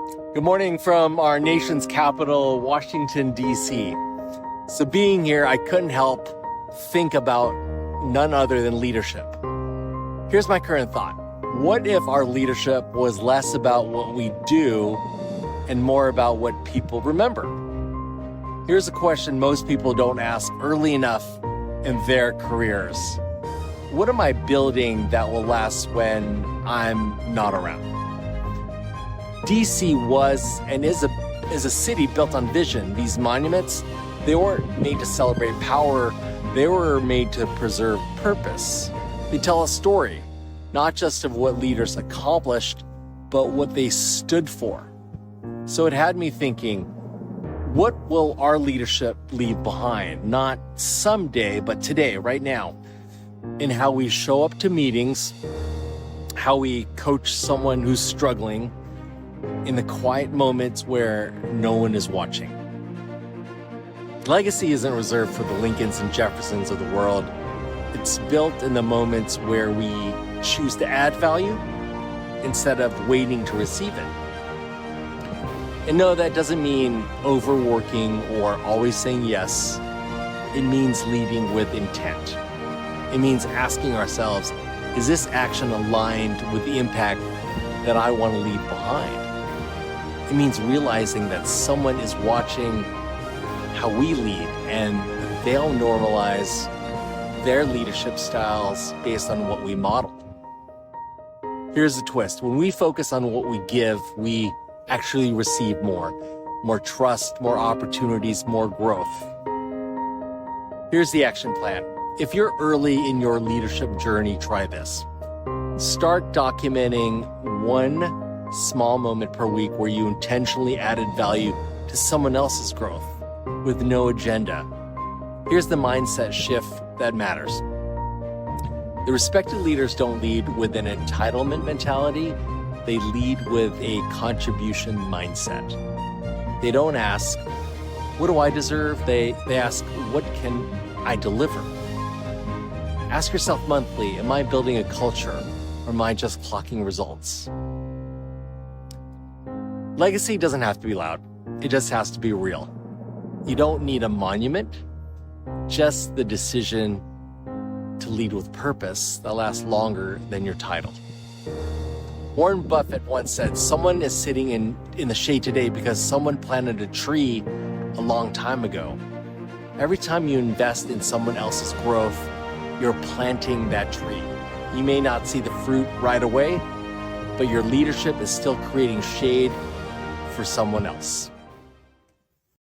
Good morning from our nation's capital, Washington, D.C. So being here, I couldn't help think about none other than leadership. Here's my current thought. What if our leadership was less about what we do and more about what people remember? Here's a question most people don't ask early enough in their careers. What am I building that will last when I'm not around? DC was and is a city built on vision. These monuments, they weren't made to celebrate power, they were made to preserve purpose. They tell a story, not just of what leaders accomplished, but what they stood for. So it had me thinking, what will our leadership leave behind? Not someday, but today, right now, in how we show up to meetings, how we coach someone who's struggling, in the quiet moments where no one is watching. Legacy isn't reserved for the Lincolns and Jeffersons of the world. It's built in the moments where we choose to add value instead of waiting to receive it. And no, that doesn't mean overworking or always saying yes. It means leading with intent. It means asking ourselves, is this action aligned with the impact that I want to leave behind? It means realizing that someone is watching how we lead and they'll normalize their leadership styles based on what we model. Here's the twist. When we focus on what we give, we actually receive more trust, more opportunities, more growth. Here's the action plan. If you're early in your leadership journey, try this. Start documenting one small moment per week where you intentionally added value to someone else's growth with no agenda. Here's the mindset shift that matters. The respected leaders don't lead with an entitlement mentality. They lead with a contribution mindset. They don't ask, what do I deserve? They ask, what can I deliver? Ask yourself monthly, am I building a culture or am I just clocking results? Legacy doesn't have to be loud. It just has to be real. You don't need a monument, just the decision to lead with purpose that lasts longer than your title. Warren Buffett once said, someone is sitting in the shade today because someone planted a tree a long time ago. Every time you invest in someone else's growth, you're planting that tree. You may not see the fruit right away, but your leadership is still creating shade for someone else.